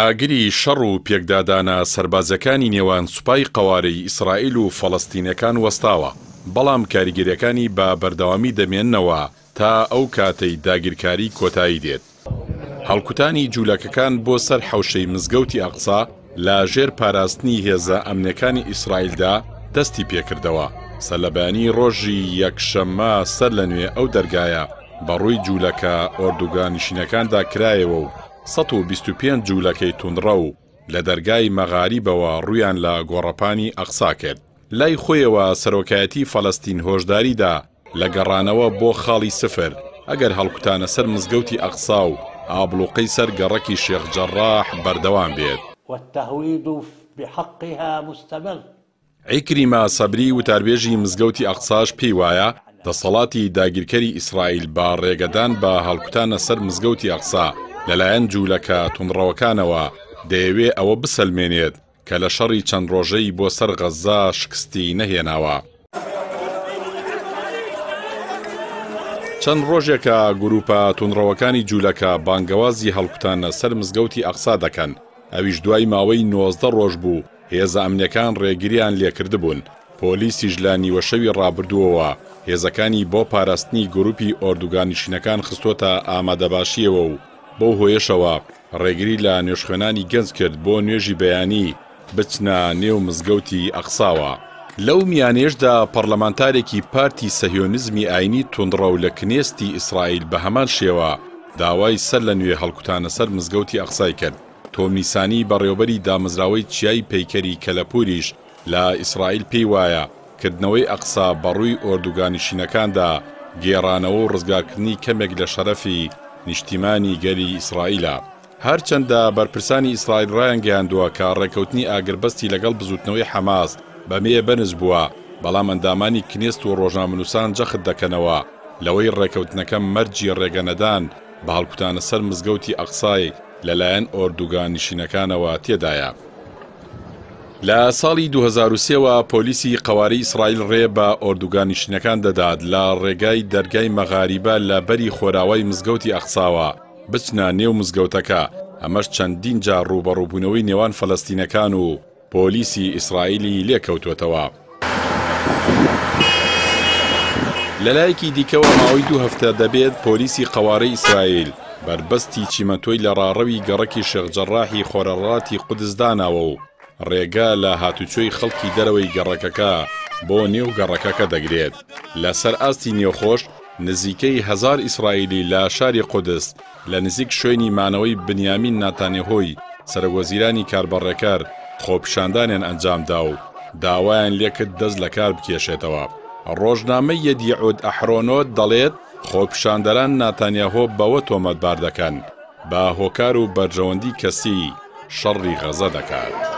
ئاگری شەڕ و پێکدادانە سەربازەکانی نێوان سوپای قەوارەی ئیسرائیل و فەڵەستینەکان وەستاوە، بەڵام کاریگەریەکانی بە بەردەوامی دەمێننەوە تا ئەو کاتەی داگیرکاری کۆتایی دێت. هەڵکوتانی جوولەکەکان بۆ سەر حەوشەی مزگەوتی ئەقسا لە ژێر پاراستنی هێزە ئەمنیەکانی ئیسرائیلدا دەستی پێکردەوە. سەلەبانی ڕۆژی یەکشەممە سەر لە نوێ ئەو دەرگایە بەڕووی جوولەکە ئۆردوگانیشینەکاندا کرایەوە و 125 جوولەکەی توندڕە و لە دەرگای مەغاریبەوە ڕوویان لە گۆڕەپانی ئەقسا کرد. لای خۆیەوە سەرۆکایەتی فەڵەستین هۆشداریدا لە گەڕانەوە بۆ خاڵی سفر ئەگەر هەڵکوتانە سەر مزگەوتی ئەقسا و ئابلوقەی سەر گەڕەکی شێخ جەڕاح بەردەوام بێت. والتهويد بحقها مستمر. عیکریمە سەبری وتاربێژی مزگەوتی ئەقساش پێی وایە دەسەڵاتی داگیرکەری ئیسرائیل با ڕێگەدان بە هەڵکوتانە سەر مزگەوتی ئەقسا لەلایەن جوولەکە توندڕەوەکانەوە دەیەوێ ئەوە بسەلمێنێت کە لە شەڕی چەند ڕۆژەی بۆ سەر غەزا شکستی نەهێناوە. چەند ڕۆژێکە گروپە توندڕەوەکانی جوولەکە بانگەوازی هەڵکوتانە سەر مزگەوتی ئەقسا دەکەن، ئەویش دوای ماوەی 19 ڕۆژ بوو هێزە ئەمنیەکان ڕێگریان لێکردبوون. پۆلیسیش لە نیوەشەوی ڕابردووەوە هێزەکانی بۆ پاراستنی گروپی ئۆردوگانیشینەکان خستۆتە ئامادەباشیەوە و بۆ هۆیشەوە ڕێگری لە نوێژخوێنانی گەنج کرد بۆ نوێژی بەیانی بچنە نێو مزگەوتی ئەقساوە. لەو میانێشدا پەرلەمانتارێکی پارتی سەهیۆنیزمی ئاینی توندڕە و لە کنێستی ئیسرائیل بە هەمان شێوە داوای سەر لە نوێ هەڵکوتانە سەر مزگەوتی ئەقسای کرد. تۆمیسانی بەڕێوەبەری دامەزراوەی چیای پەیکەری کەلەپوریش لە ئیسرائیل پێی وایە کردنەوەی ئەقسا بەڕووی ئۆردوگانیشینەکاندا گێڕانەوە و ڕزگارکردنی کەمێک لە شەرەفی نیشتیمانی گەلی ئیسرائیلە. هەرچەندە بەرپرسانی ئیسرائیل ڕایان گەیاندووە کە ڕێکەوتنی ئاگربەستی لەگەڵ بزوتنەوەی حەماس بەمێ بەنز بووە، بەڵام ئەندامانی کنێست و ڕۆژنامەنووسان جەخت دەکەنەوە لەوەی ڕێکەوتنەکە مەرجی ڕێگەنەدان بە هەڵکوتانە سەر مزگەوتی ئەقسای لەلایەن ئۆردوگانیشینەکانەوە تێدایە. لە ساڵی 2003ەوە پۆلیسی قەوارەی ئیسرائیل ڕێ بە ئۆردوگانیشینەکان دەدات لە ڕێگای دەرگای مەغاریبە لە بەری خۆراوای مزگەوتی ئەقساوە بچنە نێو مزگەوتەکە. ئەمەش چەندین جار ڕوبەڕووبوونەوەی نێوان فەلەستینەکان و پۆلیسی ئیسرائیلی لێکەوتوێتەوە. لەلایەکی دیکەوە ماوەی 2 هەفتە دەبێت پۆلیسی قەوارەی ئیسرائیل بربەستی چیمەتۆی لە ڕاڕەوی گەڕەکی شێخ جەڕاحی خۆرەڕاتی قودس داناوە و ڕێگا لە هاتوچۆی خەڵکی دەرەوەی گەڕەکەکە بۆ نێو گەڕەکەکە دەگرێت. لەسەر ئاستی نێوخۆش نزیکەی 1000 ئیسرائیلی لە شاری قودس لە نزیک شوێنی مانەوەی بنیامین ناتانیاهۆی سەرۆکوەزیرانی کاربەڕێکار خۆپیشاندانیان ئەنجامدا و داوایان لێکرد دەست لە کار بکێشێتەوە. ڕۆژنامەی یەدیعود ئەحرۆنۆت دەڵێت خۆپیشاندەران ناتانیاهۆ بەوە تۆمەتبار دەکەن بە هۆکار و بەرژەوەندی کەسی شەڕی غەزە دەکات.